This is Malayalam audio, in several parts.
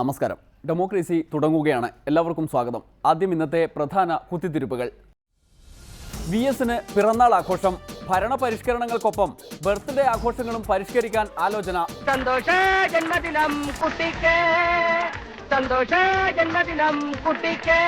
നമസ്കാരം. ഡെമോക്രസി തുടങ്ങുകയാണ്. എല്ലാവർക്കും സ്വാഗതം. ആദ്യം ഇന്നത്തെ പ്രധാന കുത്തിത്തിരിപ്പുകൾ. VSന് പിറന്നാൾ ആഘോഷം. ഭരണ പരിഷ്കരണങ്ങൾക്കൊപ്പം ബർത്ത്ഡേ ആഘോഷങ്ങളും പരിഷ്കരിക്കാൻ ആലോചന. സന്തോഷ ജന്മദിനം കുട്ടിക്ക്, സന്തോഷ ജന്മദിനം കുട്ടിക്ക്.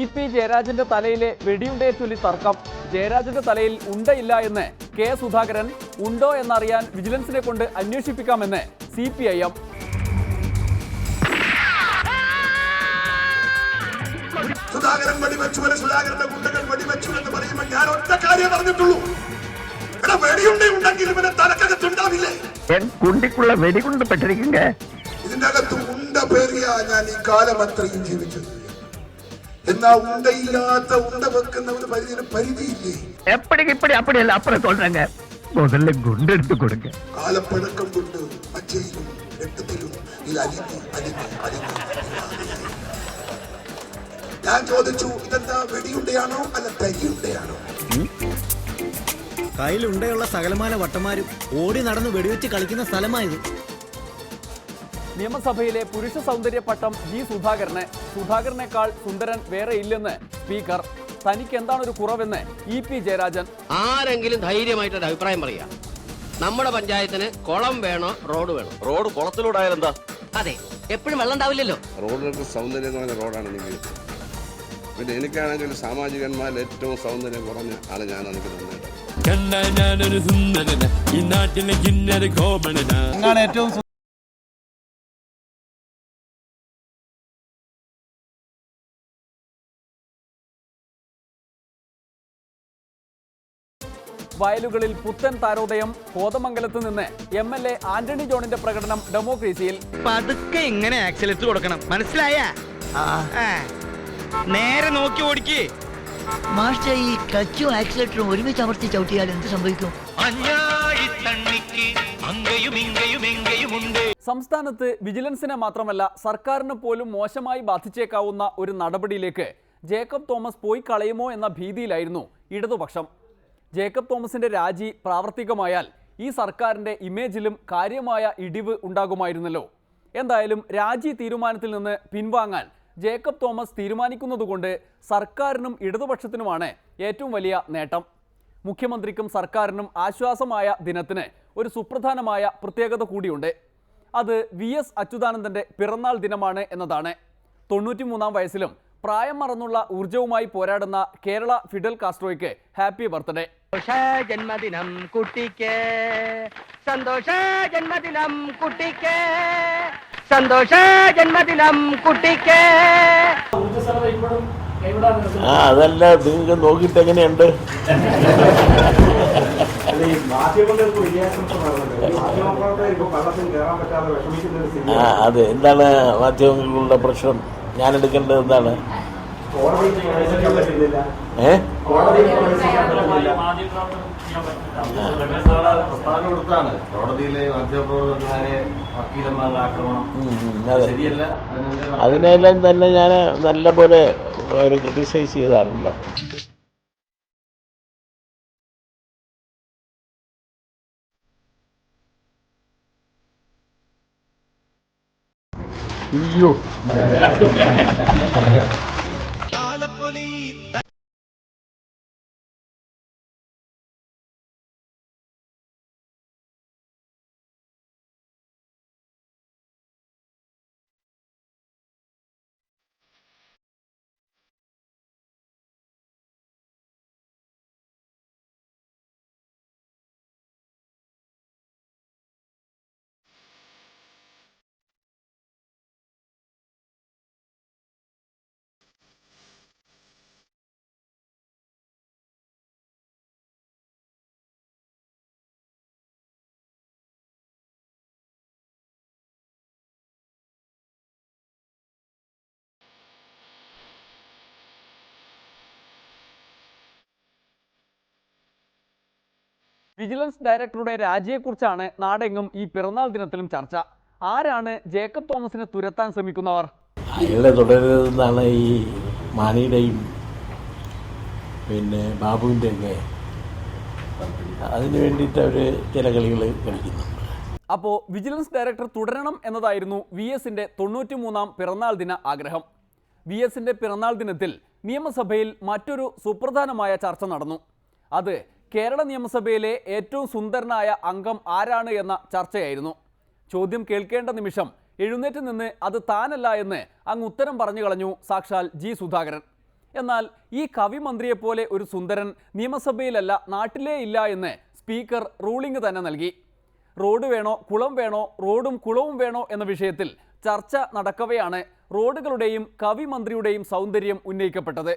EP ജയരാജന്റെ തലയിലെ വെടിയുണ്ടയെ ചൊല്ലി തർക്കം. ജയരാജന്റെ തലയിൽ ഉണ്ടയില്ല എന്ന് കെ സുധാകരൻ. ഉണ്ടോ എന്നറിയാൻ വിജിലൻസിനെ കൊണ്ട് അന്വേഷിപ്പിക്കാമെന്ന് CPIM. സുധാകരൻ വെടിവെച്ചു, സുധാകരന്റെ ഗുണ്ടകൾ വെടിവെച്ചു എന്ന് പറയുമ്പോൾ ഞാൻ ഒറ്റ കാര്യം പറഞ്ഞിട്ടുള്ളൂ. വെടിയുണ്ടെങ്കിൽ ഇവനെ തലക്കകത്തുണ്ടാവില്ലേ? കുണ്ടിക്കുള്ള വെടികൊണ്ട് പെട്ടിരിക്കുക. ഇതിന്റെ അകത്ത് ഉണ്ട പേറിയാ ഞാൻ ഈ കാലം അത്രയും ജീവിച്ചത്. എന്നാ ഉണ്ടയില്ലാത്ത ഉണ്ട വെക്കുന്നവന് പരിധിയില്ലേ? എപ്പടിക്കിപ്പടി അപ്പടിയല്ല അപ്പുറം തോന്നുക. മുതല ഗുണ്ടെടുത്ത് കൊടുക്ക. കാലപ്പഴക്കം കൊണ്ട് മജ്ജയിലും രക്തത്തിലും ഇത് അലിഞ്ഞ് ഞാൻ ചോദിച്ചു, ഇതെന്താ വെടിയുണ്ടയാണോ അല്ല തരിയുണ്ടയാണോ? കയ്യിലുണ്ടയുള്ള സകലമാന വട്ടന്മാരും ഓടി നടന്ന് വെടിവെച്ച് കളിക്കുന്ന സ്ഥലമായത്. നിയമസഭയിലെ പുരുഷ സൗന്ദര്യ പട്ടം സുധാകരന്. സുധാകരനേക്കാൾ സുന്ദരൻ വേറെ ഇല്ലെന്ന് സ്പീക്കർ. തനിക്ക് എന്താണൊരു കുറവെന്ന് EP ജയരാജൻ. ആരെങ്കിലും ധൈര്യമായിട്ടൊരു അഭിപ്രായം പറയാ. നമ്മുടെ പഞ്ചായത്തിന് കുളം വേണോ റോഡ് വേണോ? റോഡ് കുളത്തിലൂടായാലും എന്താ? അതെ, എപ്പോഴും വെള്ളം ഉണ്ടാവില്ലല്ലോ. റോഡുകൾക്ക് സൗന്ദര്യം എന്ന് പറഞ്ഞ റോഡാണ് എനിക്ക്. പിന്നെ എനിക്കാണെങ്കിൽ സാമാജികന്മാരിൽ ഏറ്റവും സൗന്ദര്യം കുറഞ്ഞ ആള് ഞാനാണ്. എനിക്ക് നന്നായിട്ട് വയലുകളിൽ പുത്തൻ താരോദയം. കോതമംഗലത്ത് നിന്ന് MLA ആന്റണി ജോണിന്റെ പ്രകടനം ഡെമോക്രസിയിൽ. പതുക്കെ ഇങ്ങനെ ആക്സിലേറ്റർ കൊടുക്കണം, മനസ്സിലായ? നേരെ നോക്കി ഓടിക്കേ. മാസ്റ്റർ, ഈ ക്ലച്ചും ആക്സിലേറ്ററും ഒരുമിച്ച് അമർത്തി ചവിട്ടിയാൽ എന്ത് സംഭവിക്കും? സംസ്ഥാനത്ത് വിജിലൻസിനെ മാത്രമല്ല സർക്കാരിന് പോലും മോശമായി ബാധിച്ചേക്കാവുന്ന ഒരു നടപടിയിലേക്ക് ജേക്കബ് തോമസ് പോയി കളയുമോ എന്ന ഭീതിയിലായിരുന്നു ഇടതുപക്ഷം. ജേക്കബ് തോമസിന്റെ രാജി പ്രാവർത്തികമായാൽ ഈ സർക്കാരിന്റെ ഇമേജിലും കാര്യമായ ഇടിവ് ഉണ്ടാകുമായിരുന്നല്ലോ. എന്തായാലും രാജി തീരുമാനത്തിൽ നിന്ന് പിൻവാങ്ങാൻ ജേക്കബ് തോമസ് തീരുമാനിക്കുന്നതുകൊണ്ട് സർക്കാരിനും ഇടതുപക്ഷത്തിനുമാണ് ഏറ്റവും വലിയ നേട്ടം. മുഖ്യമന്ത്രിക്കും സർക്കാരിനും ആശ്വാസമായ ദിനത്തിന് ഒരു സുപ്രധാനമായ പ്രത്യേകത കൂടിയുണ്ട്. അത് VS അച്യുതാനന്ദന്റെ പിറന്നാൾ ദിനമാണ് എന്നതാണ്. 93-ാം വയസ്സിലും പ്രായം മറന്നുള്ള ഊർജവുമായി പോരാടുന്ന കേരള ഫിഡൽ കാസ്ട്രോയ്ക്ക് ഹാപ്പി ബർത്ത്ഡേ. ജന്മദിനം കുട്ടിക്ക്, സന്തോഷ ജന്മദിനം കുട്ടിക്ക്, സന്തോഷ ജന്മദിനം കുട്ടിക്ക്. അതല്ല, നിങ്ങൾക്ക് നോക്കിയിട്ട് എങ്ങനെയുണ്ട്? അതെ, എന്താണ് മാധ്യമങ്ങളുടെ പ്രശ്നം? ഞാൻ എടുക്കേണ്ടത് എന്താണ്? അതിനെല്ലാം തന്നെ ഞാൻ നല്ല പോലെ ക്രിട്ടിസൈസ് ചെയ്താണല്ലോ. അയ്യോ, വിജിലൻസ് ഡയറക്ടറുടെ രാജിയെക്കുറിച്ചാണ് നാടെങ്ങും ഈ പിറന്നാൾ ദിനത്തിലും ചർച്ച. ആരാണ് ജേക്കബ് തോമസിനെ തുരത്താൻ ശ്രമിക്കുന്നവർ? അയാളെ തുടരുന്നതാണ് ഈ മാണിയുടെയും പിന്നെ ബാബുവിൻ്റെയൊക്കെ, അതിന് വേണ്ടിയിട്ട് അവർ ചില കളികൾ കളിക്കുന്നുണ്ട്. അപ്പോൾ വിജിലൻസ് ഡയറക്ടർ തുടരണം എന്നതായിരുന്നു വി എസിൻ്റെ 93-ാം പിറന്നാൾ ദിന ആഗ്രഹം. വി എസിൻ്റെ പിറന്നാൾ ദിനത്തിൽ നിയമസഭയിൽ മറ്റൊരു സുപ്രധാനമായ ചർച്ച നടന്നു. അത് കേരള നിയമസഭയിലെ ഏറ്റവും സുന്ദരനായ അംഗം ആരാണ് എന്ന ചർച്ചയായിരുന്നു. ചോദ്യം കേൾക്കേണ്ട നിമിഷം എഴുന്നേറ്റ് നിന്ന് അത് താനല്ല എന്ന് അങ്ങ് ഉത്തരം പറഞ്ഞു കളഞ്ഞു സാക്ഷാൽ ജി സുധാകരൻ. എന്നാൽ ഈ കവിമന്ത്രിയെപ്പോലെ ഒരു സുന്ദരൻ നിയമസഭയിലല്ല നാട്ടിലേ ഇല്ല എന്ന് സ്പീക്കർ റൂളിംഗ് തന്നെ നൽകി. റോഡ് വേണോ കുളം വേണോ, റോഡും കുളവും വേണോ എന്ന വിഷയത്തിൽ ചർച്ച നടക്കവെയാണ് റോഡുകളുടെയും കവിമന്ത്രിയുടെയും സൗന്ദര്യം ഉന്നയിക്കപ്പെട്ടത്.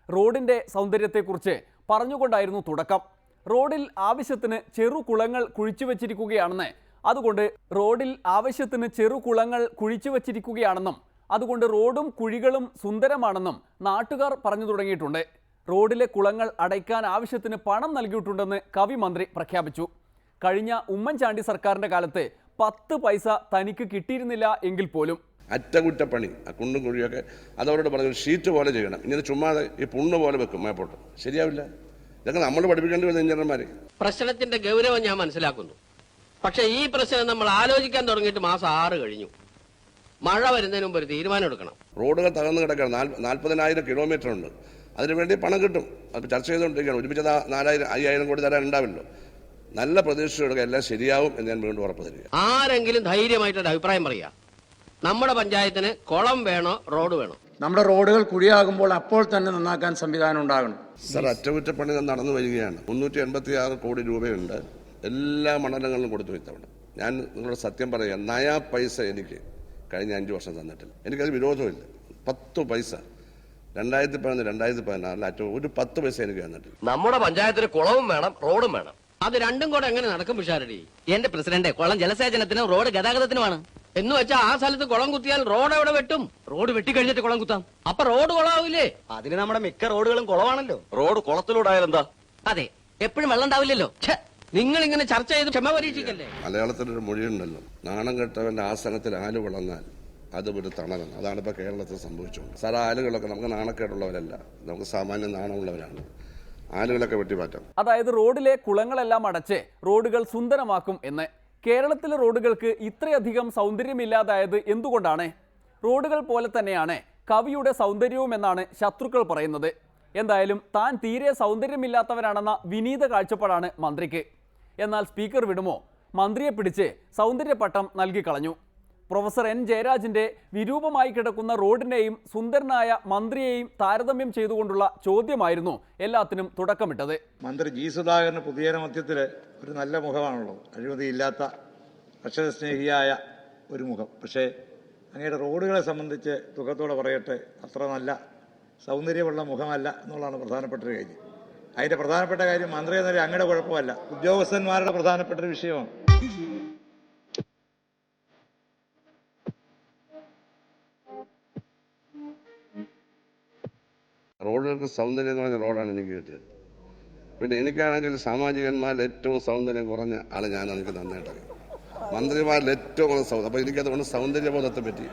റോഡിൻ്റെ സൗന്ദര്യത്തെക്കുറിച്ച് പറഞ്ഞുകൊണ്ടായിരുന്നു തുടക്കം. റോഡിൽ ആവശ്യത്തിന് ചെറു കുളങ്ങൾ കുഴിച്ചു വച്ചിരിക്കുകയാണെന്ന്, അതുകൊണ്ട് റോഡിൽ ആവശ്യത്തിന് ചെറു കുളങ്ങൾ കുഴിച്ചു വച്ചിരിക്കുകയാണെന്നും അതുകൊണ്ട് റോഡും കുഴികളും സുന്ദരമാണെന്നും നാട്ടുകാർ പറഞ്ഞു തുടങ്ങിയിട്ടുണ്ട്. റോഡിലെ കുളങ്ങൾ അടയ്ക്കാൻ ആവശ്യത്തിന് പണം നൽകിയിട്ടുണ്ടെന്ന് കവിമന്ത്രി പ്രഖ്യാപിച്ചു. കഴിഞ്ഞ ഉമ്മൻചാണ്ടി സർക്കാരിൻ്റെ കാലത്ത് 10 പൈസ തനിക്ക് കിട്ടിയിരുന്നില്ല എങ്കിൽ പോലും അറ്റകുറ്റപ്പണി, കുണ്ടും കുഴിയൊക്കെ അതവരോട് പറഞ്ഞു ഷീറ്റ് പോലെ ചെയ്യണം. ഇങ്ങനെ ചുമ്മാതെ ഈ പുണ്ണ് പോലെ വെക്കും മേപ്പോട്ട്, ശരിയാവില്ല. ഇതൊക്കെ നമ്മൾ പഠിപ്പിക്കേണ്ടി വരുന്ന എഞ്ചിനീയർമാർ. പ്രശ്നത്തിന്റെ ഗൗരവം ഞാൻ മനസ്സിലാക്കുന്നു. പക്ഷെ ഈ പ്രശ്നം നമ്മൾ ആലോചിക്കാൻ തുടങ്ങിയിട്ട് മാസം 6 കഴിഞ്ഞു. മഴ വരുന്നതിന് മുമ്പ് ഒരു തീരുമാനം എടുക്കണം. റോഡുകൾ തകർന്ന് കിടക്കണം. 40,000 കിലോമീറ്റർ ഉണ്ട്. അതിനുവേണ്ടി പണം കിട്ടും. അത് ചർച്ച ചെയ്തുകൊണ്ടിരിക്കുകയാണ്. ഒരുമിച്ച് 4,000-5,000 കോടി തരാൻ ഉണ്ടാവില്ലോ. നല്ല പ്രതീക്ഷയോടെ എല്ലാം ശരിയാവും എന്ന് ഞാൻ വീണ്ടും ഉറപ്പ് തരിക. ആരെങ്കിലും ധൈര്യമായിട്ടൊരു അഭിപ്രായം പറയുക. നമ്മുടെ പഞ്ചായത്തിന് കുളം വേണോ റോഡ് വേണോ? നമ്മുടെ റോഡുകൾ കുഴിയാകുമ്പോൾ അപ്പോൾ തന്നെ നന്നാക്കാൻ സംവിധാനം ഉണ്ടാകണം. സർ, അറ്റകുറ്റപ്പണി നടന്നു വരികയാണ്. 386 കോടി രൂപയുണ്ട്. എല്ലാ മണ്ഡലങ്ങളിലും കൊടുത്തു ഇത്തവണ. ഞാൻ നിങ്ങളോട് സത്യം പറയാം, നയാ പൈസ എനിക്ക് കഴിഞ്ഞ 5 വർഷം തന്നിട്ടില്ല. എനിക്കത് വിരോധമില്ല. 10 പൈസ 2014 ഒരു 10 പൈസ എനിക്ക് തന്നിട്ടില്ല. നമ്മുടെ പഞ്ചായത്തിന് കുളവും വേണം റോഡും വേണം. അത് രണ്ടും കൂടെ എങ്ങനെ നടക്കും പിഷാരടി? എന്റെ പ്രസിഡന്റ്, കുളം ജലസേചനത്തിനും റോഡ് ഗതാഗതത്തിനുമാണ്. എന്ന് വെച്ചാൽ ആ സ്ഥലത്ത് കുളം കുത്തിയാൽ റോഡ് എവിടെ വെട്ടും? റോഡ് വെട്ടിക്കഴിഞ്ഞിട്ട് കുളം കുത്താം. അപ്പൊ റോഡ് കുളമാവില്ലേ? അതിന് നമ്മുടെ മിക്ക റോഡുകളും കുളമാണല്ലോ. റോഡ് കുളത്തിലൂടായാലെന്താ? അതെ, എപ്പോഴും വെള്ളം ഉണ്ടാവില്ലല്ലോ. നിങ്ങൾ ഇങ്ങനെ ചർച്ച ചെയ്ത് ക്ഷമ പരീക്ഷിക്കല്ലേ? മലയാളത്തിലൊരു മൊഴിയുണ്ടല്ലോ, നാണം കെട്ടവന്റെ ആസനത്തിൽ ആല് വളർന്നാൽ അത് ഒരു തണലാണ്. അതാണ് ഇപ്പോൾ കേരളത്തിൽ സംഭവിച്ചുകൊണ്ട്. സാർ, ആലുകളൊക്കെ നമുക്ക് നാണക്കേടുള്ളവരല്ല, നമുക്ക് സാമാന്യ നാണമുള്ളവരാണ്. ആലുകളൊക്കെ വെട്ടിമാറ്റാം. അതായത് റോഡിലെ കുളങ്ങളെല്ലാം അടച്ച് റോഡുകൾ സുന്ദരമാക്കും എന്ന്. കേരളത്തിലെ റോഡുകൾക്ക് ഇത്രയധികം സൗന്ദര്യമില്ലാതായത് എന്തുകൊണ്ടാണ്? റോഡുകൾ പോലെ തന്നെയാണ് കവിയുടെ സൗന്ദര്യവും എന്നാണ് ശത്രുക്കൾ പറയുന്നത്. എന്തായാലും താൻ തീരെ സൗന്ദര്യമില്ലാത്തവരാണെന്ന വിനീത കാഴ്ചപ്പാടാണ് മന്ത്രിക്ക്. എന്നാൽ സ്പീക്കർ വിടുമോ? മന്ത്രിയെ പിടിച്ച് സൗന്ദര്യപട്ടം നൽകിക്കളഞ്ഞു. പ്രൊഫസർ എൻ ജയരാജിൻ്റെ വിരൂപമായി കിടക്കുന്ന റോഡിനെയും സുന്ദരനായ മന്ത്രിയെയും താരതമ്യം ചെയ്തുകൊണ്ടുള്ള ചോദ്യമായിരുന്നു എല്ലാത്തിനും തുടക്കമിട്ടത്. മന്ത്രി ജി സുധാകരന് പൊതുജന മധ്യത്തിൽ ഒരു നല്ല മുഖമാണല്ലോ, അഴിമതിയില്ലാത്ത അക്ഷരസ്നേഹിയായ ഒരു മുഖം. പക്ഷേ അങ്ങയുടെ റോഡുകളെ സംബന്ധിച്ച് ദുഃഖത്തോടെ പറയട്ടെ, അത്ര നല്ല സൗന്ദര്യമുള്ള മുഖമല്ല എന്നുള്ളതാണ് പ്രധാനപ്പെട്ട ഒരു കാര്യം. അതിൻ്റെ പ്രധാനപ്പെട്ട കാര്യം മന്ത്രി എന്നൊരു അങ്ങയുടെ കുഴപ്പമല്ല, ഉദ്യോഗസ്ഥന്മാരുടെ പ്രധാനപ്പെട്ട ഒരു വിഷയമാണ്. റോഡുകൾക്ക് സൗന്ദര്യം എന്ന് പറഞ്ഞ റോഡാണ് എനിക്ക് കിട്ടിയത്. പിന്നെ എനിക്കാണെങ്കിൽ സാമാജികന്മാരിൽ ഏറ്റവും സൗന്ദര്യം കുറഞ്ഞ ആൾ ഞാനാണ്. എനിക്ക് നന്നായിട്ടറിയാം. മന്ത്രിമാരിൽ ഏറ്റവും കുറഞ്ഞ സൗന്ദര്യം. അപ്പോൾ എനിക്കതുകൊണ്ട് സൗന്ദര്യബോധത്തെ പറ്റി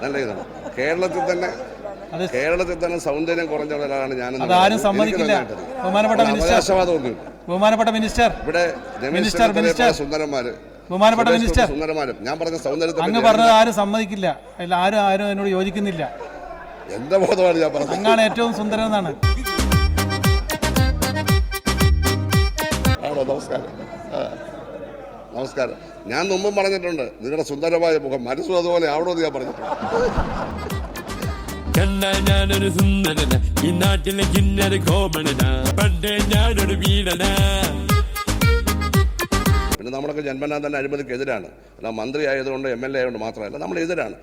നല്ല ഇതാണ്. കേരളത്തിൽ തന്നെ സൗന്ദര്യം കുറഞ്ഞ ഒരാളാണ് ഞാനെന്ന്. അവകാശവാദമൊന്നുമില്ല. ഇവിടെ സുന്ദരന്മാരും ഞാൻ പറഞ്ഞ സൗന്ദര്യത്തെ ആരും സമ്മതിക്കില്ല. ആരും എന്നോട് യോജിക്കുന്നില്ല. എന്റെ ബോധമാണ് ഞാൻ പറഞ്ഞത്. അങ്ങാണ് ഏറ്റവും സുന്ദരൻ എന്നാണ്. നമസ്കാരം. ഞാൻ മുമ്പും പറഞ്ഞിട്ടുണ്ട്, നിങ്ങളുടെ സുന്ദരമായ മുഖം മനസ്സും അതുപോലെ ആവണമെന്ന് ഞാൻ പറഞ്ഞിട്ടുണ്ട്. ഞാനൊരു സുന്ദരന, ഈ നാട്ടിലെ കിന്നര കോമണന, പണ്ടേ ഞാനൊരു വീരന. പിന്നെ നമ്മളൊക്കെ ജന്മനാ തന്നെ അഴിമതിക്കെതിരാണ്. അല്ല, മന്ത്രി ആയതുകൊണ്ട് MLA ആയതുകൊണ്ട് മാത്രമല്ല, നമ്മൾ എതിരാണ്.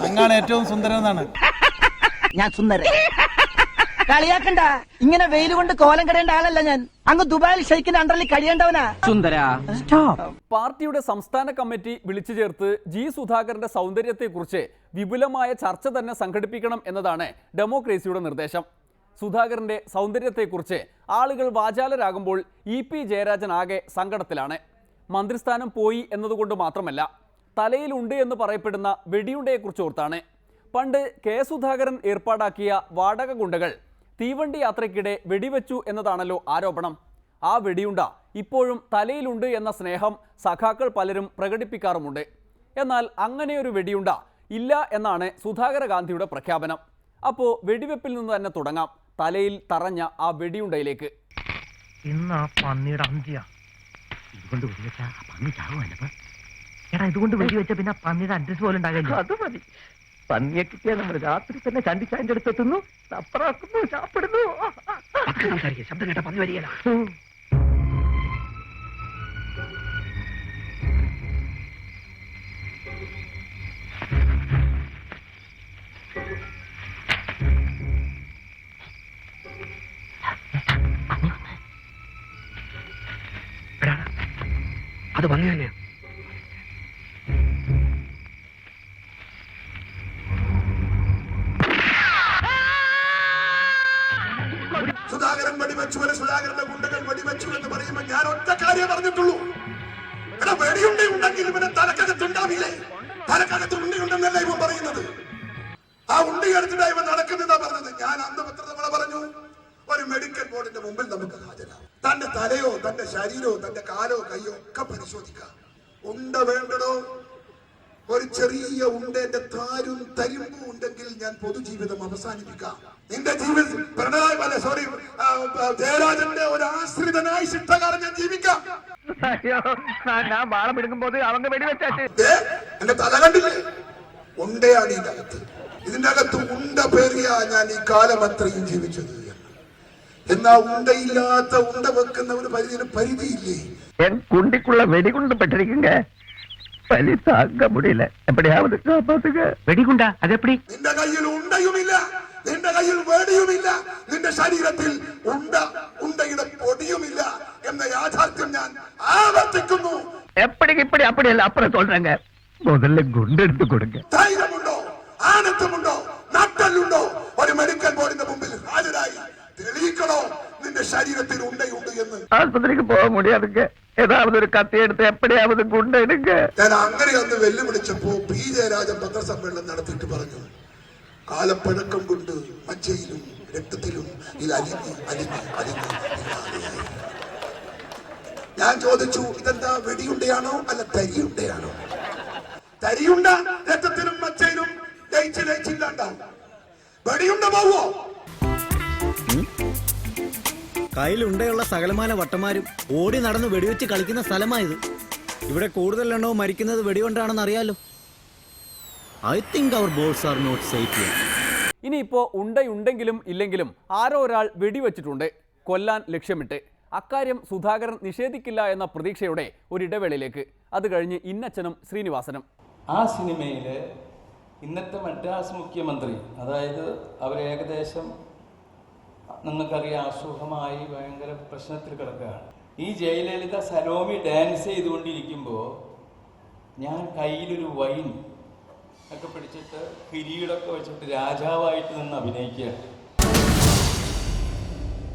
അങ്ങാണ് ഏറ്റവും സുന്ദരൻ എന്നാണ്. ഞാൻ സുന്ദരൻ കളിയാക്കണ്ട. ഇങ്ങനെ വെയിൽ കൊണ്ട് കോലം കടയേണ്ട ആളല്ല ഞാൻ. അങ്ങ് ദുബായിൽ ഷെയ്ക്കിന്റെ അണ്ടറിൽ കഴിയേണ്ടവനാ. സുന്ദര പാർട്ടിയുടെ സംസ്ഥാന കമ്മിറ്റി വിളിച്ചു ചേർത്ത് ജി സുധാകരന്റെ സൗന്ദര്യത്തെക്കുറിച്ച് വിപുലമായ ചർച്ച തന്നെ സംഘടിപ്പിക്കണം എന്നതാണ് ഡെമോക്രേസിയുടെ നിർദ്ദേശം. സുധാകരന്റെ സൗന്ദര്യത്തെക്കുറിച്ച് ആളുകൾ വാചാലരാകുമ്പോൾ ഇ പി ജയരാജൻ ആകെ സങ്കടത്തിലാണ്. മന്ത്രിസ്ഥാനം പോയി എന്നതുകൊണ്ട് മാത്രമല്ല, തലയിലുണ്ട് എന്ന് പറയപ്പെടുന്ന വെടിയുണ്ടയെക്കുറിച്ച് ഓർത്താണ്. പണ്ട് കെ സുധാകരൻ ഏർപ്പാടാക്കിയ വാടക ഗുണ്ടകൾ തീവണ്ടി യാത്രയ്ക്കിടെ വെടിവെച്ചു എന്നതാണല്ലോ ആരോപണം. ആ വെടിയുണ്ട ഇപ്പോഴും തലയിലുണ്ട് എന്ന സ്നേഹം സഖാക്കൾ പലരും പ്രകടിപ്പിക്കാറുമുണ്ട്. എന്നാൽ അങ്ങനെയൊരു വെടിയുണ്ട ഇല്ല എന്നാണ് സുധാകര ഗാന്ധിയുടെ പ്രഖ്യാപനം. അപ്പോൾ വെടിവെപ്പിൽ നിന്ന് തന്നെ തുടങ്ങാം, തലയിൽ തറഞ്ഞ ആ വെടിയുണ്ടയിലേക്ക്. ഇന്ന് ആ പന്നിയുടെ അന്ത്യ ഇതുകൊണ്ട് വെടിവെച്ചാ പന്നി ചാവുമല്ലോ. എടാ, ഇതുകൊണ്ട് വെടിവെച്ച പിന്നെ പന്നിയുടെ അഡ്രസ് പോലും ഉണ്ടാകില്ല. അത് മതി. പന്നിയെ കിട്ടിയാൽ നമ്മൾ രാത്രി തന്നെ ചണ്ടിച്ചാൻ്റെ അടുത്തെത്തുന്നു, അപ്പറാക്കുന്നു, ചാപ്പിടുന്നു. ശബ്ദം കേട്ട പന്നി വരികയില്ല. അത് പന്നി തന്നെയാ. സുധാകരൻ വെടിവെച്ചു, സുധാകരന്റെ ഗുണ്ടകൾ വെടിവെച്ചു എന്ന് പറയുമ്പോൾ ഞാൻ ഒറ്റ കാര്യം പറഞ്ഞിട്ടുള്ളൂ. എടാ, വെടിയുണ്ടെങ്കിൽ ഇവനെ തലക്കകത്തുണ്ടാവില്ലേ? തലക്കകത്ത് ഉണ്ടിയുണ്ടെന്നല്ല ഇവൻ പറയുന്നത്. ആ ഉണ്ടി എടുത്തിട്ടാ ഇവൻ നടക്കുന്നതാ പറഞ്ഞത്. ഞാൻ അന്ന് പത്രതവണ പറഞ്ഞു, ഒരു മെഡിക്കൽ ബോർഡിന്റെ മുമ്പിൽ നമുക്ക് ഹാജരാകും. തന്റെ തലയോ തന്റെ ശരീരമോ തന്റെ കാലോ കയ്യോ ഒക്കെ പരിശോധിക്കാം. ഉണ്ട വേണ്ടടോ? ഒരു ചെറിയ ഉണ്ടേന്റെ താരും തരിമ്പും ഉണ്ടെങ്കിൽ ഞാൻ പൊതുജീവിതം അവസാനിപ്പിക്കാം. നിന്റെ ജീവിതം ജയരാജന്റെ ഒരു ആശ്രിതനായി ശിക്ഷകാരൻ ഞാൻ ജീവിക്കാം. എന്റെ തല കണ്ടില്ലേ? ഉണ്ടയാണ് ഇതിന്റെ അകത്ത്. ഇതിന്റെ അകത്ത് ഉണ്ട പേറിയാ ഞാൻ ഈ കാലം അത്രയും ജീവിച്ചത്. എന്നാ ഉണ്ടയില്ലാത്ത ഉണ്ട വെക്കുന്നവന് പരിധിയില്ലേ? കുണ്ടിക്കുള്ള വെടികൊണ്ട് പെട്ടിരിക്കുങ്ക വലി താങ്ക മുടിയില്ല. എപ്പടിയാവത് കാപ്പാത്തുക വെടികുണ്ട അതെപ്പടി? നിന്റെ കയ്യിൽ ഉണ്ടയുമില്ല, നിന്റെ കയ്യിൽ വെടിയുമില്ല, നിന്റെ ശരീരത്തിൽ ഉണ്ടയുടെ പൊടിയുമില്ല എന്ന യാഥാർത്ഥ്യം ഞാൻ ആവർത്തിക്കുന്നു. എപ്പടിക്ക് ഇപ്പടി അപ്പടിയല്ല അപ്പുറം சொல்றங்க. முதல்ல ഗുണ്ടെടുത്ത് കൊടുക്ക. ധൈര്യമുണ്ടോ? ആനന്ദമുണ്ടോ? നട്ടലുണ്ടോ? ഒരു മെഡിക്കൽ ബോർഡിന്റെ മുമ്പിൽ ഹാജരായി തെളിയിക്കണോ നിന്റെ ശരീരത്തിൽ ഉണ്ടയുണ്ട് എന്ന്? ആസ്പത്രിക്ക് പോകാൻ മുടിയാതുങ്ക. ഏതാവത് ഒരു കത്തിയെടുത്ത് എപ്പടിയാവത് ഗുണ്ടെടുക്ക. ഞാൻ അങ്ങനെ ഒന്ന് വെല്ലുവിളിച്ചപ്പോ പി ജയരാജൻ പത്രസമ്മേളനം നടത്തിയിട്ട് പറഞ്ഞു, കാലപ്പഴക്കം കൊണ്ട് മജ്ജയിലും രക്തത്തിലും ഇത് അലിഞ്ഞ് അലിഞ്ഞ് അലിഞ്ഞ് ഇല്ലാതെയായി. ഞാൻ ചോദിച്ചു, ഇതെന്താ വെടിയുണ്ടയാണോ അല്ല തരിയുണ്ടയാണോ? തരിയുണ്ട രക്തത്തിലും മജ്ജയിലും ലയിച്ച് ലയിച്ചില്ലാണ്ടാവും. വെടിയുണ്ട പോവോ? കയ്യിലുണ്ടയുള്ള സകലമാന വട്ടന്മാരും ഓടി നടന്ന് വെടിവെച്ച് കളിക്കുന്ന സ്ഥലമായത്. ഇവിടെ കൂടുതൽ എണ്ണവും മരിക്കുന്നത് വെടികൊണ്ടാണെന്ന് അറിയാലോ. ഐ തിങ്ക് അവർ ബോൾസ് ആർ നോട്ട് സേഫ്. ഇനിയിപ്പോൾ ഉണ്ടെങ്കിലും ഇല്ലെങ്കിലും ആരോ ഒരാൾ വെടിവെച്ചിട്ടുണ്ട്, കൊല്ലാൻ ലക്ഷ്യമിട്ട്. അക്കാര്യം സുധാകരൻ നിഷേധിക്കില്ല എന്ന പ്രതീക്ഷയോടെ ഒരിടവേളയിലേക്ക്. അത് കഴിഞ്ഞ് ഇന്നച്ചനും ശ്രീനിവാസനും. ആ സിനിമയിൽ ഇന്നത്തെ മദ്രാസ് മുഖ്യമന്ത്രി, അതായത് അവർ ഏകദേശം നിങ്ങൾക്കറിയാം അസുഖമായി ഭയങ്കര പ്രശ്നത്തിൽ കിടക്കുകയാണ്. ഈ ജയലളിത സലോമി ഡാൻസ് ചെയ്തുകൊണ്ടിരിക്കുമ്പോൾ ഞാൻ കയ്യിലൊരു വൈൻ ഒക്കെ പിടിച്ചിട്ട് കിരീടമൊക്കെ വെച്ചിട്ട് രാജാവായിട്ട് നിന്ന് അഭിനയിക്കുകയാണ്.